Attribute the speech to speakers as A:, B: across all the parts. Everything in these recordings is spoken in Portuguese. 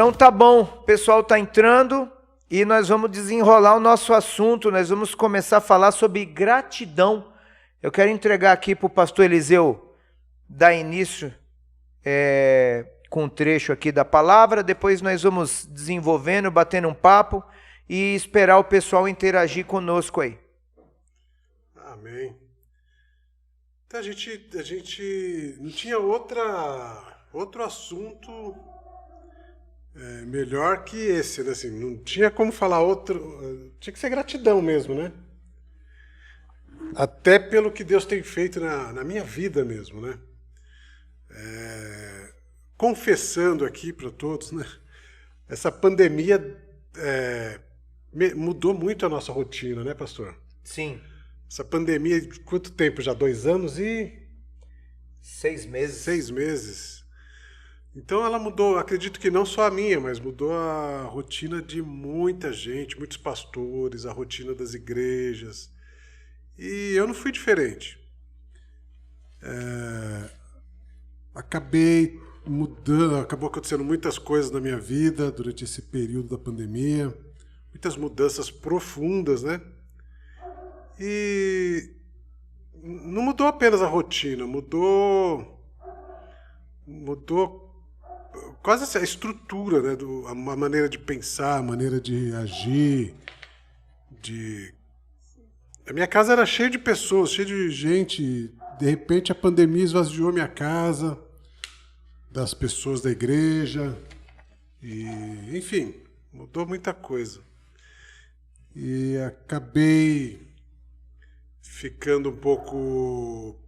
A: Então tá bom, o pessoal tá entrando e nós vamos desenrolar o nosso assunto, nós vamos começar a falar sobre gratidão. Eu quero entregar aqui para o pastor Eliseu dar início com um trecho aqui da palavra, depois nós vamos desenvolvendo, batendo um papo e esperar o pessoal interagir conosco aí.
B: Amém. Então a gente não tinha outro assunto melhor que esse, né? Assim, não tinha como falar outro, tinha que ser gratidão mesmo, né? Até pelo que Deus tem feito na minha vida mesmo, né? Confessando aqui para todos, né? Essa pandemia mudou muito a nossa rotina, né, pastor?
A: Sim.
B: Essa pandemia, quanto tempo já? 2 anos e...
A: 6 meses.
B: 6 meses. Então ela mudou, acredito que não só a minha, mas mudou a rotina de muita gente, muitos pastores, a rotina das igrejas. E eu não fui diferente. Acabou acontecendo muitas coisas na minha vida durante esse período da pandemia, muitas mudanças profundas, né? E não mudou apenas a rotina, mudou quase a estrutura, né? A maneira de pensar, a maneira de agir. A minha casa era cheia de pessoas, cheia de gente. De repente a pandemia esvaziou minha casa, das pessoas da igreja, e, enfim, mudou muita coisa. E acabei ficando um pouco...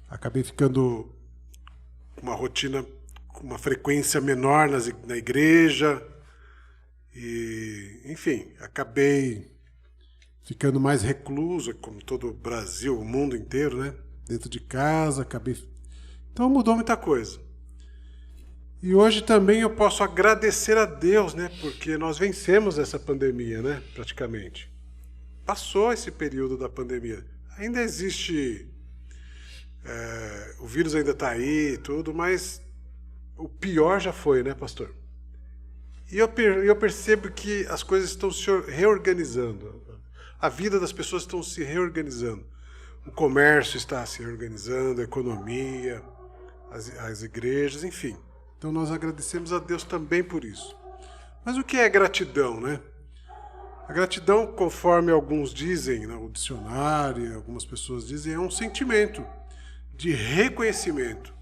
B: acabei ficando com uma rotina, com uma frequência menor na igreja, e, enfim, acabei ficando mais recluso, como todo o Brasil, o mundo inteiro, né? Dentro de casa, Então mudou muita coisa. E hoje também eu posso agradecer a Deus, né? Porque nós vencemos essa pandemia, né? Praticamente. Passou esse período da pandemia. Ainda existe... o vírus ainda está aí e tudo, mas o pior já foi, né, pastor? E eu percebo que as coisas estão se reorganizando. A vida das pessoas estão se reorganizando. O comércio está se reorganizando, a economia, as igrejas, enfim. Então nós agradecemos a Deus também por isso. Mas o que é gratidão, né? A gratidão, conforme alguns dizem, no dicionário, algumas pessoas dizem, é um sentimento de reconhecimento.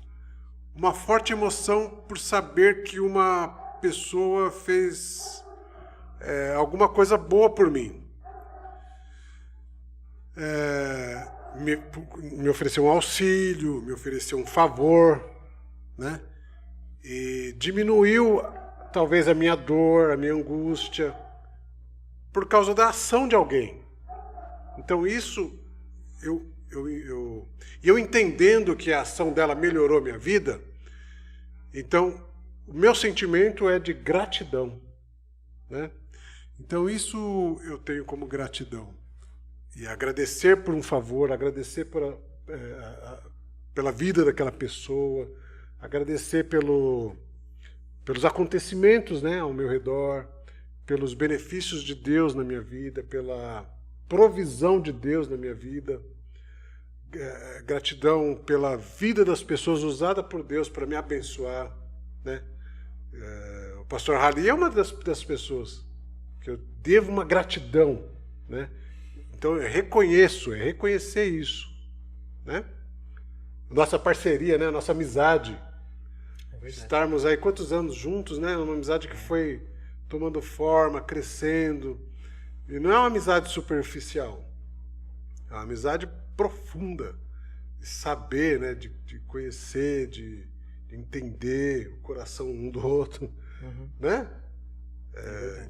B: Uma forte emoção por saber que uma pessoa fez alguma coisa boa por mim. Me ofereceu um auxílio, me ofereceu um favor, né? E diminuiu talvez a minha dor, a minha angústia, por causa da ação de alguém. Então isso, eu entendendo que a ação dela melhorou a minha vida, então o meu sentimento é de gratidão, né? Então isso eu tenho como gratidão. E agradecer por um favor, agradecer pela vida daquela pessoa, agradecer pelos acontecimentos, né, ao meu redor, pelos benefícios de Deus na minha vida, pela provisão de Deus na minha vida, gratidão pela vida das pessoas usada por Deus para me abençoar, né? O pastor Hali é uma das pessoas que eu devo uma gratidão, né? Então eu reconhecer isso, né? Nossa parceria, né? Nossa amizade. Estarmos aí quantos anos juntos, né? Uma amizade que foi tomando forma, crescendo. E não é uma amizade superficial. É uma amizade profunda. De saber, né? De conhecer, de entender o coração um do outro. Uhum. Né?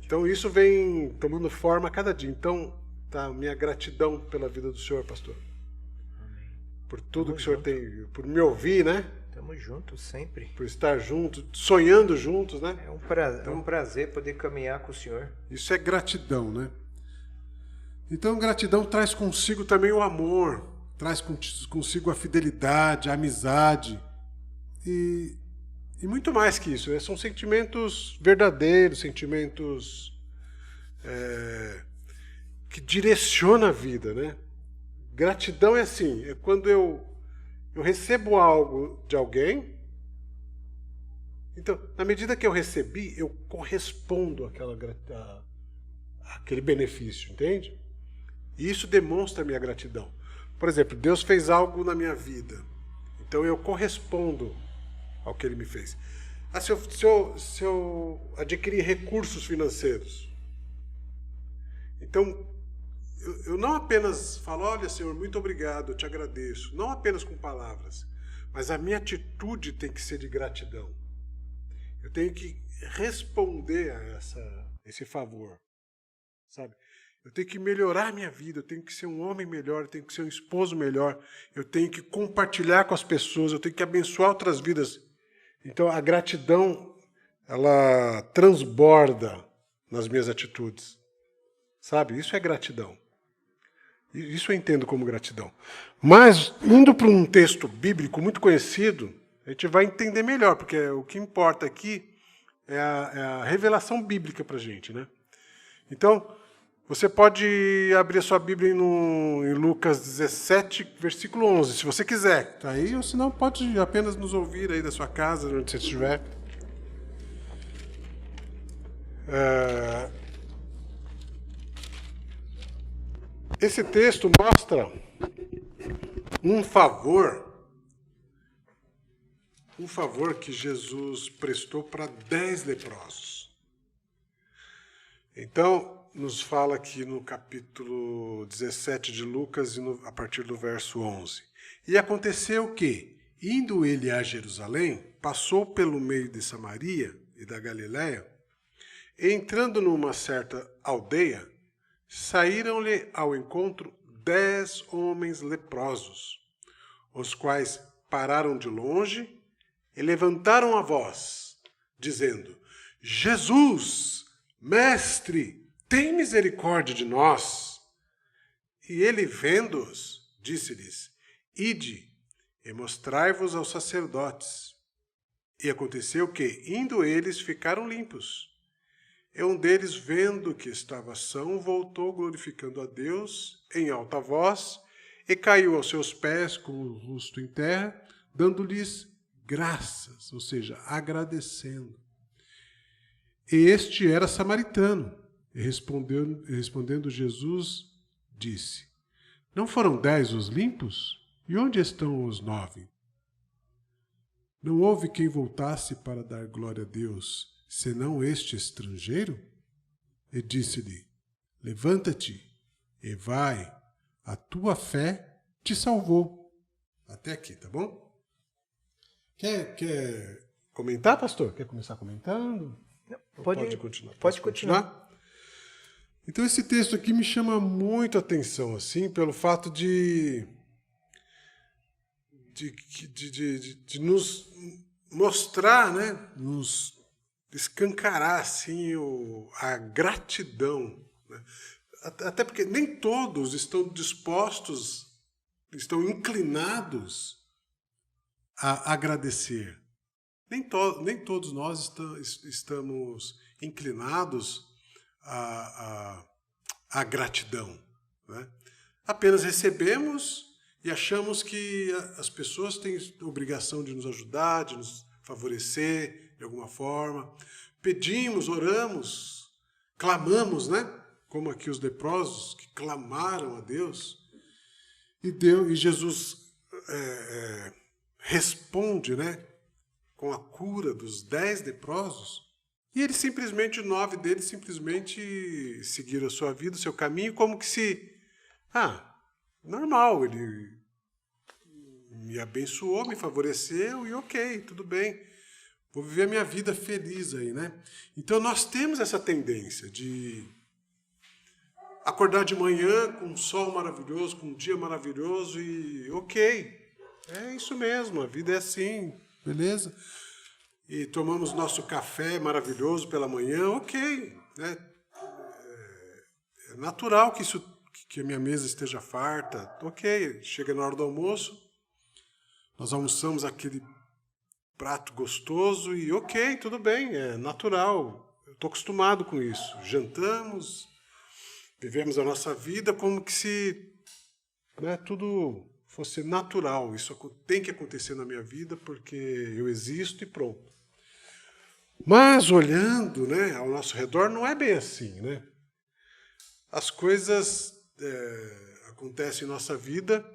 B: Então isso vem tomando forma a cada dia. Então, tá, minha gratidão pela vida do senhor, pastor. Amém. Por tudo que o senhor tem, por me ouvir, né?
A: Estamos juntos sempre.
B: Por estar juntos, sonhando juntos, né?
A: É um prazer poder caminhar com o senhor.
B: Isso é gratidão, né? Então, gratidão traz consigo também o amor, traz consigo a fidelidade, a amizade. E E muito mais que isso, são sentimentos verdadeiros, sentimentos que direcionam a vida, né? Gratidão é assim, é quando eu recebo algo de alguém, então, na medida que eu recebi, eu correspondo àquele benefício, entende? E isso demonstra a minha gratidão. Por exemplo, Deus fez algo na minha vida, então eu correspondo ao que Ele me fez. Se eu adquirir recursos financeiros, então eu não apenas falo, olha, Senhor, muito obrigado, eu te agradeço, não apenas com palavras, mas a minha atitude tem que ser de gratidão. Eu tenho que responder a esse favor, sabe? Eu tenho que melhorar a minha vida, eu tenho que ser um homem melhor, eu tenho que ser um esposo melhor, eu tenho que compartilhar com as pessoas, eu tenho que abençoar outras vidas. Então a gratidão, ela transborda nas minhas atitudes, sabe? Isso é gratidão. Isso eu entendo como gratidão. Mas, indo para um texto bíblico muito conhecido, a gente vai entender melhor, porque o que importa aqui é a revelação bíblica para a gente, né? Então, você pode abrir a sua Bíblia em Lucas 17, versículo 11, se você quiser. Tá aí, ou se não, pode apenas nos ouvir aí da sua casa, onde você estiver. Esse texto mostra um favor que Jesus prestou para 10 leprosos. Então, nos fala aqui no capítulo 17 de Lucas, a partir do verso 11. E aconteceu que, indo ele a Jerusalém, passou pelo meio de Samaria e da Galiléia, e entrando numa certa aldeia, saíram-lhe ao encontro 10 homens leprosos, os quais pararam de longe e levantaram a voz, dizendo, Jesus, mestre, tem misericórdia de nós. E ele, vendo-os, disse-lhes, ide e mostrai-vos aos sacerdotes. E aconteceu que, indo eles, ficaram limpos. E um deles, vendo que estava são, voltou glorificando a Deus em alta voz e caiu aos seus pés com o rosto em terra, dando-lhes graças, ou seja, agradecendo. E este era samaritano. E respondendo Jesus, disse, não foram 10 os limpos? E onde estão os 9? Não houve quem voltasse para dar glória a Deus, senão este estrangeiro? E disse-lhe, levanta-te e vai, a tua fé te salvou. Até aqui, tá bom? Quer comentar, pastor? Quer começar comentando?
A: Pode
B: continuar.
A: Pode continuar.
B: Então esse texto aqui me chama muito a atenção, assim, pelo fato de nos mostrar, né, nos escancarar assim a gratidão, né? Até porque nem todos estão dispostos, estão inclinados a agradecer. Nem todos nós estamos inclinados à gratidão, né? Apenas recebemos e achamos que as pessoas têm a obrigação de nos ajudar, de nos favorecer de alguma forma. Pedimos, oramos, clamamos, né? Como aqui os leprosos que clamaram a Deus. E Jesus responde, né? Com a cura dos 10 leprosos. E eles simplesmente, 9 deles simplesmente seguiram a sua vida, o seu caminho, como que se... normal, ele me abençoou, me favoreceu e ok, tudo bem. Vou viver a minha vida feliz aí, né? Então nós temos essa tendência de acordar de manhã com um sol maravilhoso, com um dia maravilhoso e ok, é isso mesmo, a vida é assim, beleza? E tomamos nosso café maravilhoso pela manhã, ok, né? É natural que a minha mesa esteja farta, ok, chega na hora do almoço, nós almoçamos aquele prato gostoso e ok, tudo bem, é natural. Eu estou acostumado com isso. Jantamos, vivemos a nossa vida como que se, né, tudo fosse natural. Isso tem que acontecer na minha vida porque eu existo e pronto. Mas olhando, né, ao nosso redor, não é bem assim, né? As coisas acontecem em nossa vida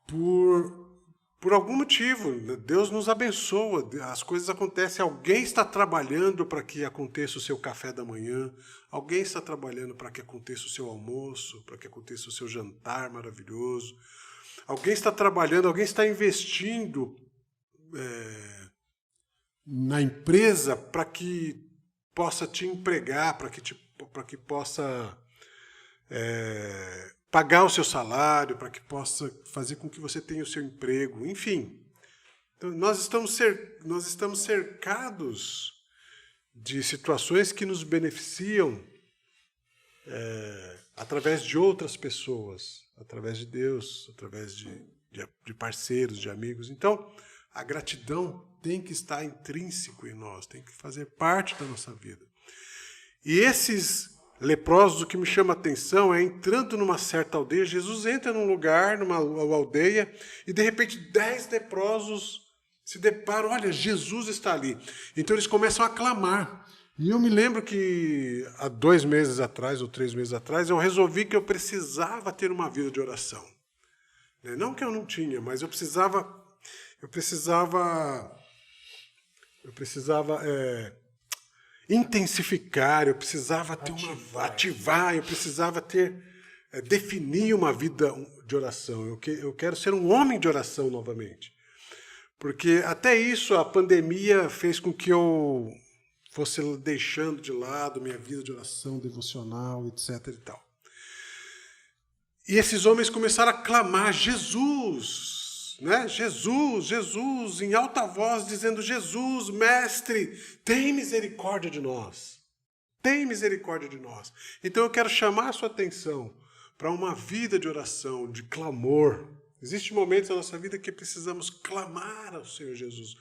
B: por algum motivo. Deus nos abençoa, as coisas acontecem. Alguém está trabalhando para que aconteça o seu café da manhã, alguém está trabalhando para que aconteça o seu almoço, para que aconteça o seu jantar maravilhoso. Alguém está trabalhando, alguém está investindo na empresa para que possa te empregar, para que possa pagar o seu salário, para que possa fazer com que você tenha o seu emprego, enfim. Então, nós estamos cercados de situações que nos beneficiam através de outras pessoas, através de Deus, através de parceiros, de amigos. Então, a gratidão tem que estar intrínseco em nós, tem que fazer parte da nossa vida. E esses leprosos, o que me chama a atenção é, entrando numa certa aldeia, Jesus entra num lugar, numa aldeia, e de repente 10 leprosos se deparam, olha, Jesus está ali. Então eles começam a clamar. E eu me lembro que há 2 meses atrás, ou 3 meses atrás, eu resolvi que eu precisava ter uma vida de oração. Não que eu não tinha, mas eu precisava intensificar, eu precisava ter ativar, eu precisava definir uma vida de oração. Eu quero ser um homem de oração novamente. Porque até isso, a pandemia fez com que eu fosse deixando de lado minha vida de oração devocional, etc. e tal. E esses homens começaram a clamar, Jesus, né? Jesus, Jesus, em alta voz, dizendo, Jesus, mestre, tem misericórdia de nós. Tem misericórdia de nós. Então eu quero chamar a sua atenção para uma vida de oração, de clamor. Existem momentos na nossa vida que precisamos clamar ao Senhor Jesus,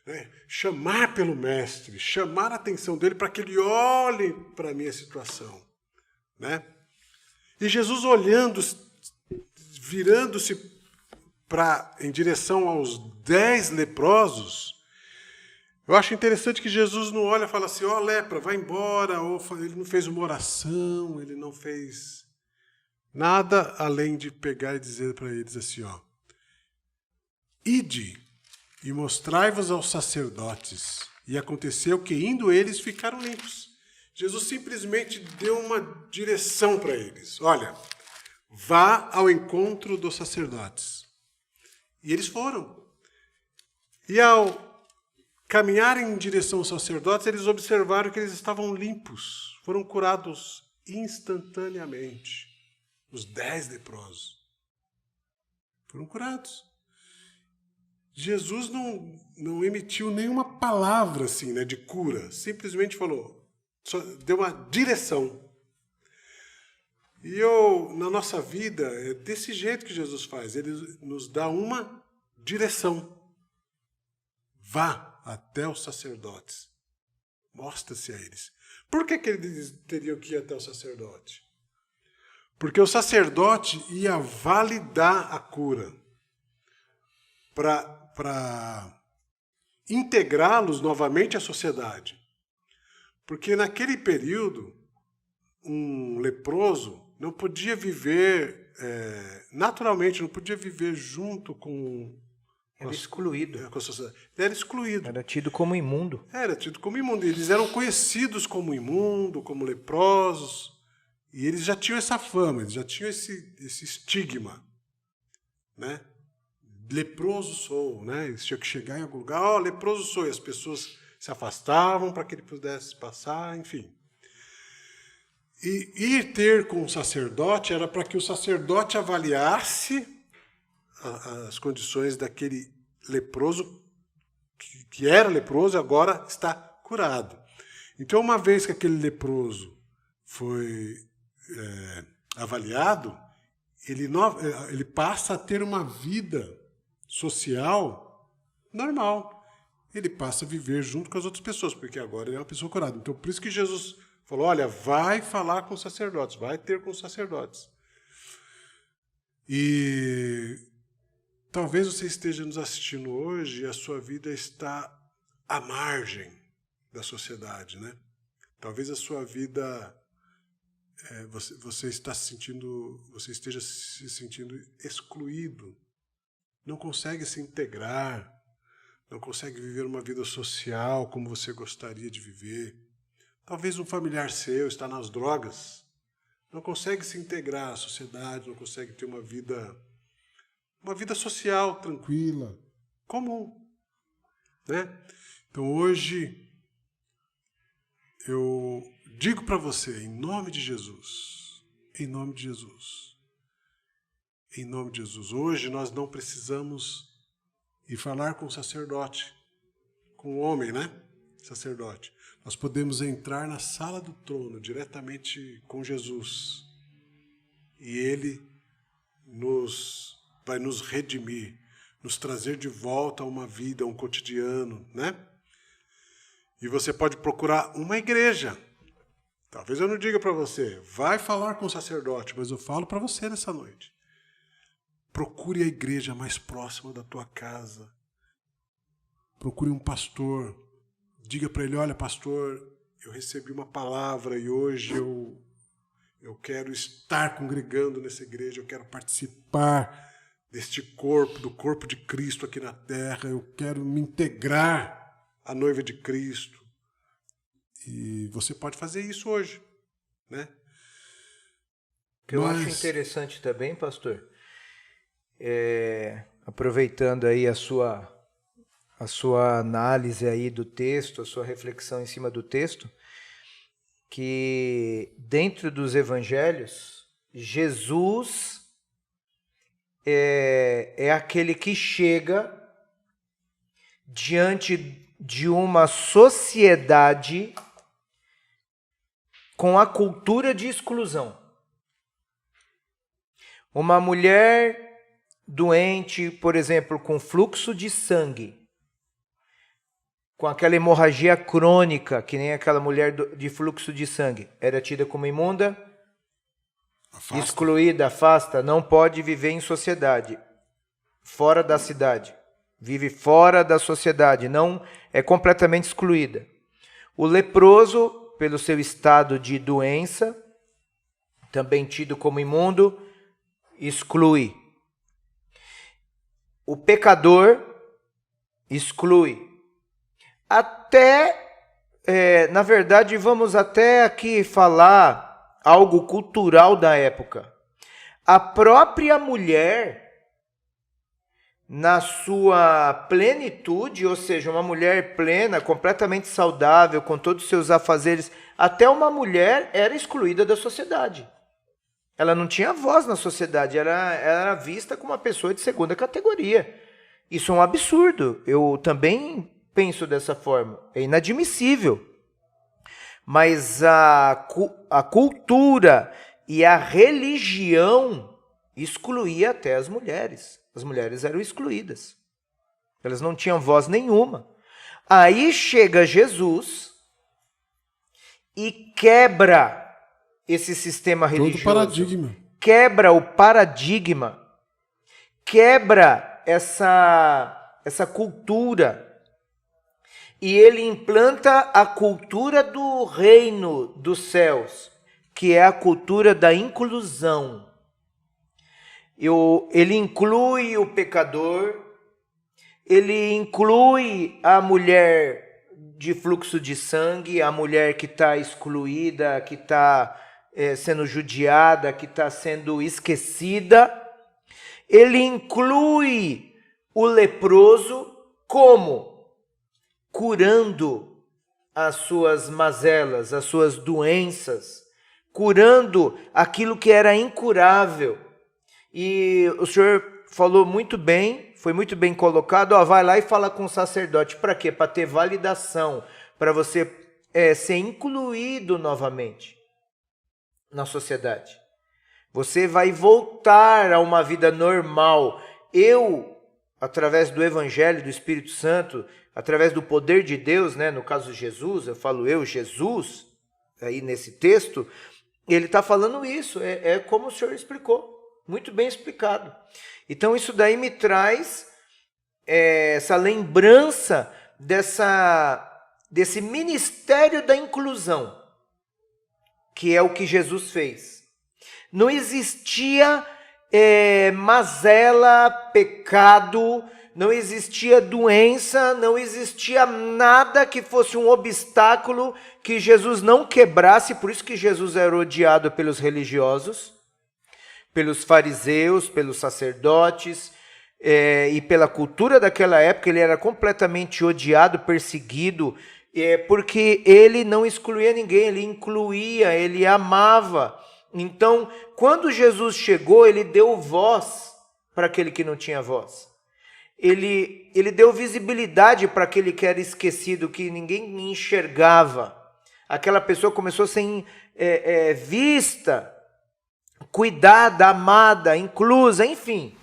B: né? Chamar pelo mestre, chamar a atenção dele para que ele olhe para a minha situação, né? E Jesus olhando, virando-se em direção aos 10 leprosos, eu acho interessante que Jesus não olha e fala assim, ó, lepra, vai embora, ou ele não fez uma oração, ele não fez nada além de pegar e dizer para eles assim, ó, ide e mostrai-vos aos sacerdotes. E aconteceu que, indo eles, ficaram limpos. Jesus simplesmente deu uma direção para eles. Olha, vá ao encontro dos sacerdotes. E eles foram. E ao caminharem em direção aos sacerdotes, eles observaram que eles estavam limpos. Foram curados instantaneamente. Os 10 leprosos foram curados. Jesus não emitiu nenhuma palavra assim, né, de cura. Simplesmente falou, só deu uma direção. E na nossa vida, é desse jeito que Jesus faz. Ele nos dá uma direção. Vá até os sacerdotes. Mostra-se a eles. Por que eles teriam que ir até o sacerdote? Porque o sacerdote ia validar a cura para integrá-los novamente à sociedade. Porque naquele período, um leproso não podia viver naturalmente, não podia viver junto com...
A: Era excluído.
B: Com a sociedade. Era excluído.
A: Era tido como imundo.
B: Era tido como imundo. Eles eram conhecidos como imundo, como leprosos. E eles já tinham essa fama, eles já tinham esse estigma, né? Leproso sou, né? Eles tinham que chegar em algum lugar, leproso sou, e as pessoas se afastavam para que ele pudesse passar, enfim. E ir ter com o sacerdote era para que o sacerdote avaliasse as condições daquele leproso, que era leproso e agora está curado. Então, uma vez que aquele leproso foi avaliado, ele passa a ter uma vida social normal. Ele passa a viver junto com as outras pessoas, porque agora ele é uma pessoa curada. Então, por isso que Jesus falou, olha, vai falar com os sacerdotes, vai ter com os sacerdotes. E talvez você esteja nos assistindo hoje e a sua vida está à margem da sociedade, né? Talvez a sua vida, você esteja se sentindo excluído, não consegue se integrar, não consegue viver uma vida social como você gostaria de viver. Talvez um familiar seu está nas drogas, não consegue se integrar à sociedade, não consegue ter uma vida social tranquila, comum, né? Então hoje eu digo para você, em nome de Jesus, em nome de Jesus, em nome de Jesus, hoje nós não precisamos ir falar com o sacerdote, com o homem, né? Sacerdote. Nós podemos entrar na sala do trono diretamente com Jesus e Ele vai nos redimir, nos trazer de volta a uma vida, a um cotidiano, né? E você pode procurar uma igreja. Talvez eu não diga para você, vai falar com o sacerdote, mas eu falo para você nessa noite. Procure a igreja mais próxima da tua casa. Procure um pastor. Diga para ele, olha, pastor, eu recebi uma palavra e hoje eu quero estar congregando nessa igreja, eu quero participar deste corpo, do corpo de Cristo aqui na terra, eu quero me integrar à noiva de Cristo. E você pode fazer isso hoje, né?
A: O que eu acho interessante também, pastor, aproveitando aí a sua análise aí do texto, a sua reflexão em cima do texto, que dentro dos evangelhos, Jesus é aquele que chega diante de uma sociedade com a cultura de exclusão. Uma mulher doente, por exemplo, com fluxo de sangue, com aquela hemorragia crônica, que nem aquela mulher de fluxo de sangue, era tida como imunda, afasta. Excluída, afasta, não pode viver em sociedade, fora da cidade, vive fora da sociedade, não é completamente excluída. O leproso, pelo seu estado de doença, também tido como imundo, exclui. O pecador exclui. Na verdade, vamos até aqui falar algo cultural da época. A própria mulher, na sua plenitude, ou seja, uma mulher plena, completamente saudável, com todos os seus afazeres, até uma mulher era excluída da sociedade. Ela não tinha voz na sociedade, era vista como uma pessoa de segunda categoria. Isso é um absurdo. Eu também penso dessa forma. É inadmissível. Mas a cultura e a religião excluía até as mulheres. As mulheres eram excluídas. Elas não tinham voz nenhuma. Aí chega Jesus e quebra esse sistema religioso.
B: Todo paradigma.
A: Quebra o paradigma. Quebra essa cultura. E ele implanta a cultura do reino dos céus, que é a cultura da inclusão. Ele inclui o pecador, ele inclui a mulher de fluxo de sangue, a mulher que está excluída, que está sendo judiada, que está sendo esquecida. Ele inclui o leproso como? Curando as suas mazelas, as suas doenças, curando aquilo que era incurável. E o senhor falou muito bem, foi muito bem colocado, vai lá e fala com o sacerdote. Para quê? Para ter validação, para você ser incluído novamente na sociedade. Você vai voltar a uma vida normal. Eu através do Evangelho, do Espírito Santo, através do poder de Deus, né? No caso de Jesus, eu falo Jesus, aí nesse texto, ele está falando isso, é como o Senhor explicou, muito bem explicado. Então isso daí me traz essa lembrança desse ministério da inclusão, que é o que Jesus fez. Não existia mazela, pecado, não existia doença, não existia nada que fosse um obstáculo que Jesus não quebrasse. Por isso que Jesus era odiado pelos religiosos, pelos fariseus, pelos sacerdotes, e pela cultura daquela época. Ele era completamente odiado, perseguido, porque ele não excluía ninguém, ele incluía, ele amava. Então, quando Jesus chegou, ele deu voz para aquele que não tinha voz. Ele deu visibilidade para aquele que era esquecido, que ninguém enxergava. Aquela pessoa começou a ser vista, cuidada, amada, inclusa, enfim.